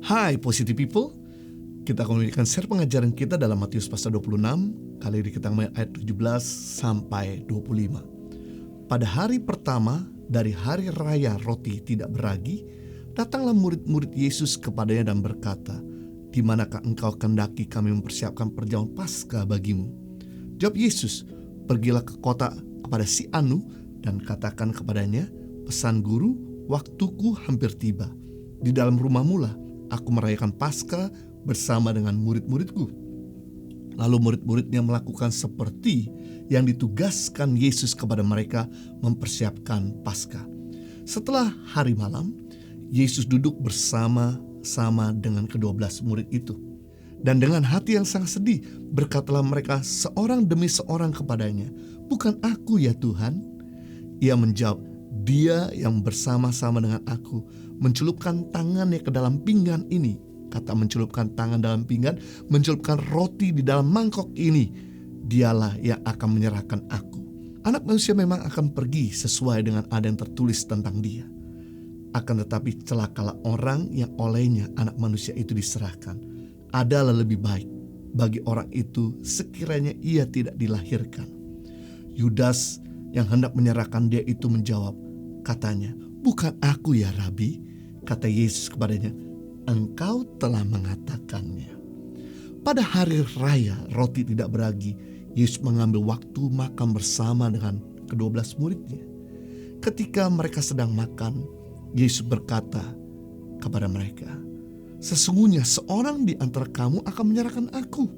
Hai Positive People, kita akan melanjutkan share pengajaran kita dalam Matius pasal 26. Kali ini kita mulai ayat 17 sampai 25. Pada hari pertama dari hari raya roti tidak beragi, datanglah murid-murid Yesus kepadanya dan berkata, "Di manakah engkau kehendaki kami mempersiapkan perjamuan Paskah bagimu?" Jawab Yesus, "Pergilah ke kota kepada si Anu dan katakan kepadanya, pesan guru, waktuku hampir tiba. Di dalam rumahmu lah aku merayakan Paskah bersama dengan murid-muridku." Lalu murid-muridnya melakukan seperti yang ditugaskan Yesus kepada mereka mempersiapkan Paskah. Setelah hari malam, Yesus duduk bersama-sama dengan ke-12 murid itu. Dan dengan hati yang sangat sedih, berkatalah mereka seorang demi seorang kepadanya, "Bukan aku ya Tuhan?" Ia menjawab, "Dia yang bersama-sama dengan aku mencelupkan tangannya ke dalam pinggan ini." Kata mencelupkan tangan dalam pinggan, mencelupkan roti di dalam mangkok ini. Dialah yang akan menyerahkan aku. Anak manusia memang akan pergi sesuai dengan ada yang tertulis tentang dia. Akan tetapi celakalah orang yang olehnya anak manusia itu diserahkan. Adalah lebih baik bagi orang itu sekiranya ia tidak dilahirkan. Yudas yang hendak menyerahkan dia itu menjawab, katanya, "Bukan aku ya Rabi?" Kata Yesus kepadanya, "Engkau telah mengatakannya." Pada hari raya roti tidak beragi, Yesus mengambil waktu makan bersama dengan ke-12 muridnya. Ketika mereka sedang makan, Yesus berkata kepada mereka, "Sesungguhnya seorang di antara kamu akan menyerahkan aku."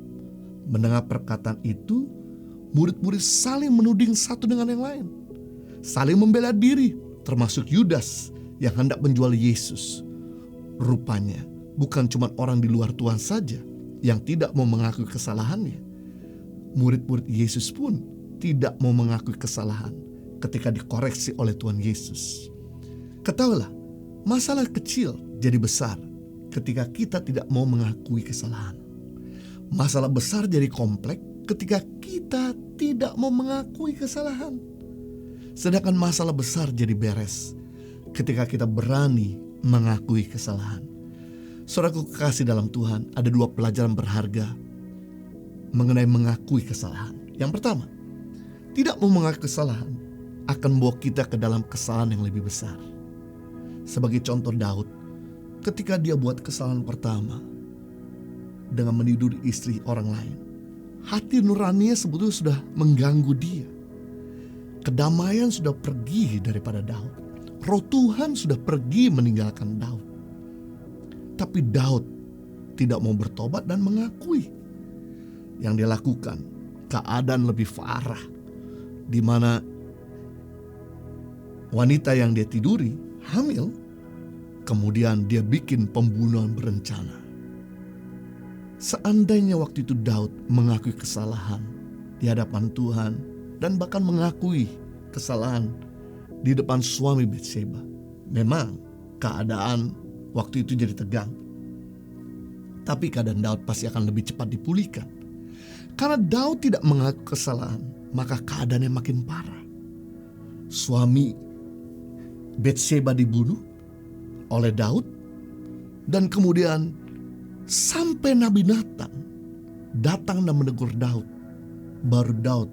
Mendengar perkataan itu, murid-murid saling menuding satu dengan yang lain, saling membela diri, termasuk Yudas yang hendak menjual Yesus. Rupanya bukan cuma orang di luar Tuhan saja yang tidak mau mengakui kesalahannya. Murid-murid Yesus pun tidak mau mengakui kesalahan ketika dikoreksi oleh Tuhan Yesus. Ketahuilah, masalah kecil jadi besar ketika kita tidak mau mengakui kesalahan. Masalah besar jadi kompleks ketika kita tidak mau mengakui kesalahan. Sedangkan masalah besar jadi beres ketika kita berani mengakui kesalahan. Saudaraku kekasih dalam Tuhan, ada 2 pelajaran berharga mengenai mengakui kesalahan. Yang pertama, tidak mau mengakui kesalahan akan membawa kita ke dalam kesalahan yang lebih besar. Sebagai contoh Daud, ketika dia buat kesalahan pertama dengan meniduri istri orang lain, hati nuraninya sebetulnya sudah mengganggu dia. Kedamaian sudah pergi daripada Daud. Roh Tuhan sudah pergi meninggalkan Daud. Tapi Daud tidak mau bertobat dan mengakui. Yang dia lakukan, keadaan lebih parah, di mana wanita yang dia tiduri hamil, kemudian dia bikin pembunuhan berencana. Seandainya waktu itu Daud mengakui kesalahan di hadapan Tuhan dan bahkan mengakui kesalahan di depan suami Batseba, memang keadaan waktu itu jadi tegang. Tapi keadaan Daud pasti akan lebih cepat dipulihkan. Karena Daud tidak mengaku kesalahan, maka keadaannya makin parah. Suami Batseba dibunuh oleh Daud, dan kemudian sampai Nabi Nathan datang dan menegur Daud. Baru Daud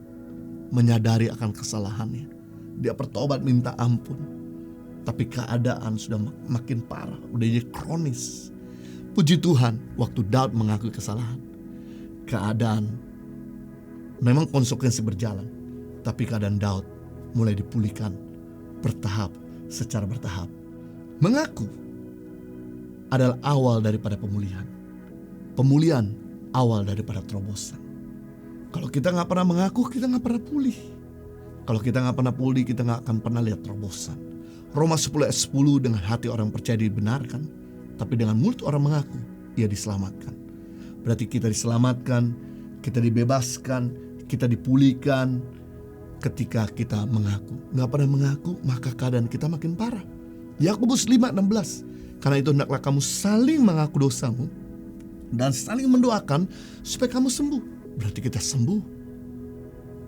menyadari akan kesalahannya. Dia bertobat minta ampun. Tapi keadaan sudah makin parah, udah jadi kronis. Puji Tuhan, waktu Daud mengakui kesalahan, keadaan memang konsekuensi berjalan, tapi keadaan Daud mulai dipulihkan secara bertahap. Mengaku adalah awal daripada pemulihan. Pemulihan awal daripada terobosan. Kalau kita gak pernah mengaku, kita gak pernah pulih. Kalau kita gak pernah pulih, kita gak akan pernah lihat terobosan. Roma 10 ayat 10, dengan hati orang percaya dibenarkan, tapi dengan mulut orang mengaku, ia diselamatkan. Berarti kita diselamatkan, kita dibebaskan, kita dipulihkan ketika kita mengaku. Gak pernah mengaku, maka keadaan kita makin parah. Yakobus 5:16, karena itu hendaklah kamu saling mengaku dosamu dan saling mendoakan supaya kamu sembuh. Berarti kita sembuh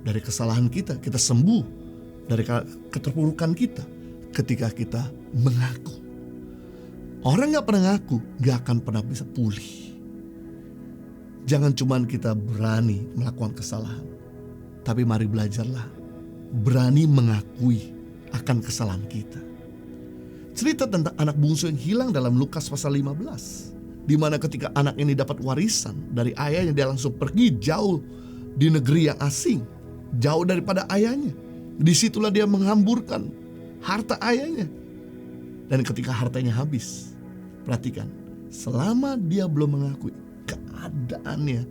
dari kesalahan kita, kita sembuh dari keterpurukan kita ketika kita mengaku. Orang gak pernah ngaku gak akan pernah bisa pulih. Jangan cuman kita berani melakukan kesalahan, tapi mari belajarlah berani mengakui akan kesalahan kita. Cerita tentang anak bungsu yang hilang dalam Lukas pasal 15, di mana ketika anak ini dapat warisan dari ayahnya, dia langsung pergi jauh di negeri yang asing, jauh daripada ayahnya. Disitulah dia menghamburkan harta ayahnya. Dan ketika hartanya habis, perhatikan, selama dia belum mengakui, keadaannya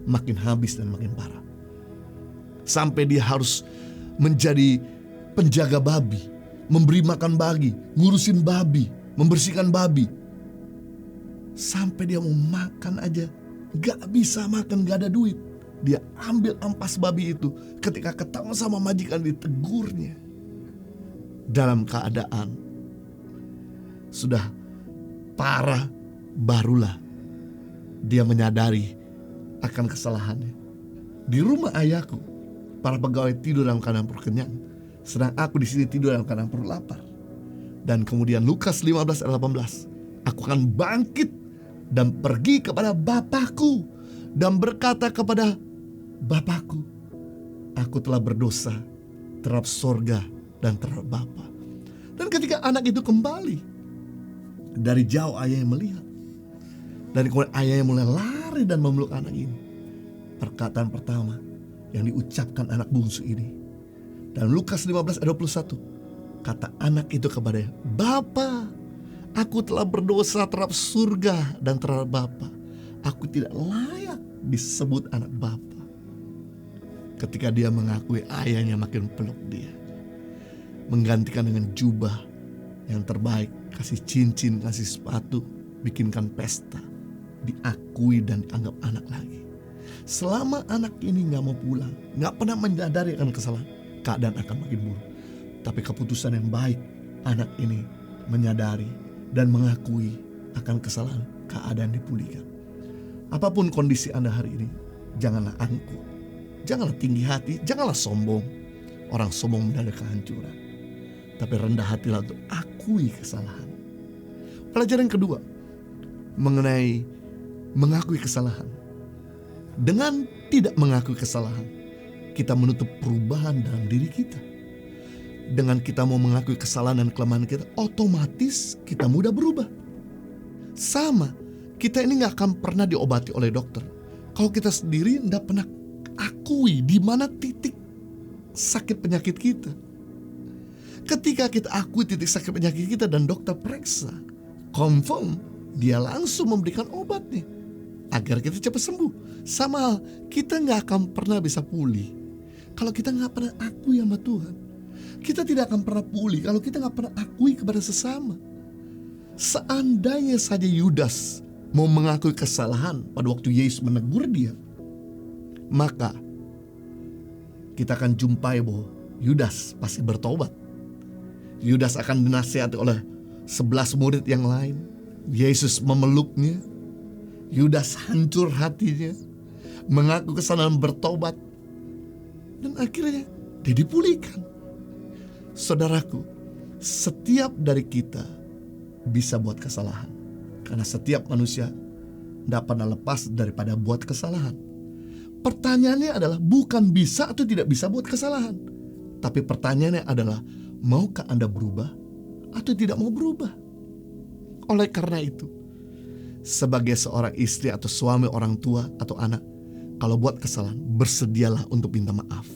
makin habis dan makin parah. Sampai dia harus menjadi penjaga babi, memberi makan babi, ngurusin babi, membersihkan babi. Sampai dia mau makan aja gak bisa makan, gak ada duit. Dia ambil ampas babi itu. Ketika ketemu sama majikan, ditegurnya. Dalam keadaan sudah parah, barulah dia menyadari akan kesalahannya. Di rumah ayahku, para pegawai tidur dalam keadaan perut kenyang, sedang aku di sini tidur dalam keadaan perut lapar. Dan kemudian Lukas 15 ayat 18, aku akan bangkit dan pergi kepada Bapakku dan berkata kepada Bapakku, aku telah berdosa terhadap sorga dan terhadap Bapa. Dan ketika anak itu kembali, dari jauh ayahnya melihat, dan kemudian ayahnya mulai lari dan memeluk anak ini. Perkataan pertama yang diucapkan anak bungsu ini dalam Lukas 15 ayat 21, kata anak itu kepadanya, Bapa, aku telah berdosa terhadap surga dan terhadap Bapa. Aku tidak layak disebut anak Bapa. Ketika dia mengakui, ayahnya makin peluk dia, menggantikan dengan jubah yang terbaik, kasih cincin, kasih sepatu, bikinkan pesta, diakui dan dianggap anak lagi. Selama anak ini gak mau pulang, gak pernah menyadari akan kesalahan, keadaan akan makin buruk. Tapi keputusan yang baik, anak ini menyadari dan mengakui akan kesalahan, keadaan dipulihkan. Apapun kondisi Anda hari ini, janganlah angkuh, janganlah tinggi hati, janganlah sombong. Orang sombong mendadak kehancuran. Tapi rendah hatilah untuk akui kesalahan. Pelajaran kedua mengenai mengakui kesalahan. Dengan tidak mengakui kesalahan, kita menutup perubahan dalam diri kita. Dengan kita mau mengakui kesalahan dan kelemahan kita, otomatis kita mudah berubah. Sama, kita ini gak akan pernah diobati oleh dokter kalau kita sendiri gak pernah akui di mana titik sakit penyakit kita. Ketika kita akui titik sakit penyakit kita dan dokter periksa, confirm, dia langsung memberikan obatnya agar kita cepat sembuh. Sama hal, kita gak akan pernah bisa pulih kalau kita gak pernah akui sama Tuhan. Kita tidak akan pernah pulih kalau kita gak pernah akui kepada sesama. Seandainya saja Yudas mau mengakui kesalahan pada waktu Yesus menegur dia, maka kita akan jumpai bahwa Yudas pasti bertobat. Yudas akan dinasihati oleh 11 murid yang lain. Yesus memeluknya. Yudas hancur hatinya, mengaku kesalahan, bertobat, dan akhirnya dia dipulihkan. Saudaraku, setiap dari kita bisa buat kesalahan, karena setiap manusia tidak pernah lepas daripada buat kesalahan. Pertanyaannya adalah bukan bisa atau tidak bisa buat kesalahan, tapi pertanyaannya adalah maukah Anda berubah atau tidak mau berubah. Oleh karena itu, sebagai seorang istri atau suami, orang tua atau anak, kalau buat kesalahan, bersedialah untuk minta maaf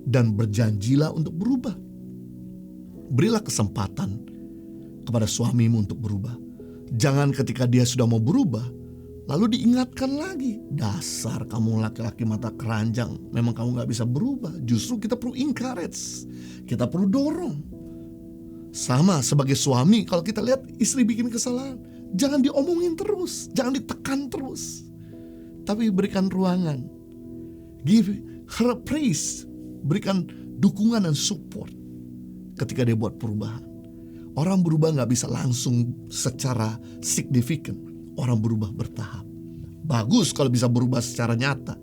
dan berjanjilah untuk berubah. Berilah kesempatan kepada suamimu untuk berubah. Jangan ketika dia sudah mau berubah lalu diingatkan lagi, dasar kamu laki-laki mata keranjang, memang kamu gak bisa berubah. Justru kita perlu encourage, kita perlu dorong. Sama sebagai suami, kalau kita lihat istri bikin kesalahan, jangan diomongin terus, jangan ditekan terus, tapi berikan ruangan. Give her praise, berikan dukungan dan support ketika dia buat perubahan. Orang berubah gak bisa langsung secara signifikan. Orang berubah bertahap. Bagus kalau bisa berubah secara nyata,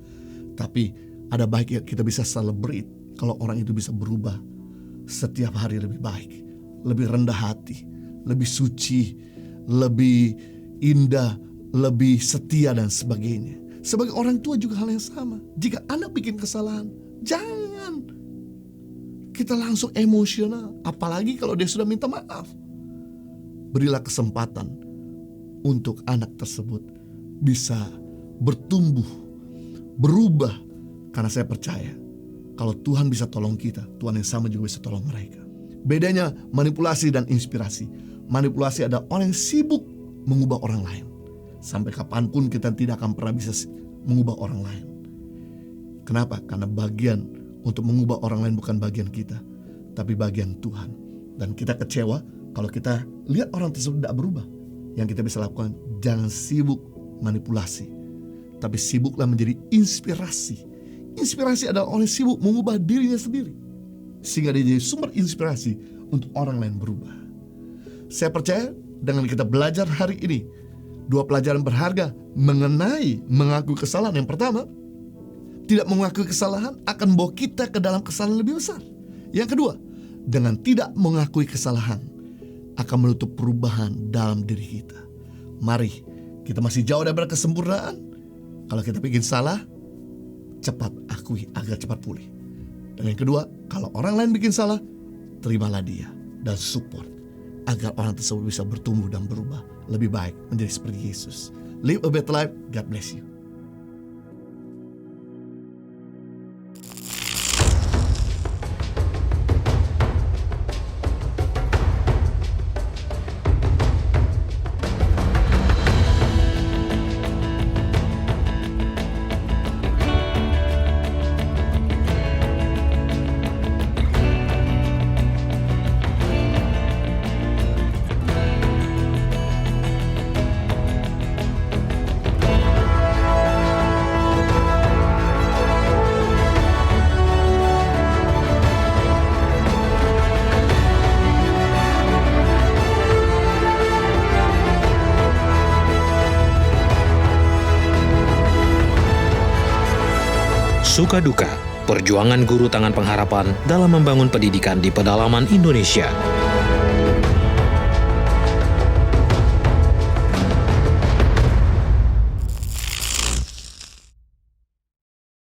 tapi ada baiknya kita bisa celebrate kalau orang itu bisa berubah setiap hari lebih baik, lebih rendah hati, lebih suci, lebih indah, lebih setia dan sebagainya. Sebagai orang tua juga hal yang sama. Jika anak bikin kesalahan, jangan kita langsung emosional. Apalagi kalau dia sudah minta maaf. Berilah kesempatan untuk anak tersebut bisa bertumbuh, berubah. Karena saya percaya kalau Tuhan bisa tolong kita, Tuhan yang sama juga bisa tolong mereka. Bedanya manipulasi dan inspirasi. Manipulasi ada orang yang sibuk mengubah orang lain. Sampai kapanpun kita tidak akan pernah bisa mengubah orang lain. Kenapa? Karena bagian untuk mengubah orang lain bukan bagian kita, tapi bagian Tuhan. Dan kita kecewa kalau kita lihat orang tersebut tidak berubah. Yang kita bisa lakukan, jangan sibuk manipulasi, tapi sibuklah menjadi inspirasi. Inspirasi adalah orang yang sibuk mengubah dirinya sendiri, sehingga dia jadi sumber inspirasi untuk orang lain berubah. Saya percaya dengan kita belajar hari ini, 2 pelajaran berharga mengenai mengaku kesalahan. Yang pertama, tidak mengakui kesalahan akan membawa kita ke dalam kesalahan lebih besar. Yang kedua, dengan tidak mengakui kesalahan akan menutup perubahan dalam diri kita. Mari, kita masih jauh dari kesempurnaan. Kalau kita bikin salah, cepat akui agar cepat pulih. Dan yang kedua, kalau orang lain bikin salah, terimalah dia dan support agar orang tersebut bisa bertumbuh dan berubah lebih baik menjadi seperti Yesus. Live a better life. God bless you. Suka duka, perjuangan guru tangan pengharapan dalam membangun pendidikan di pedalaman Indonesia.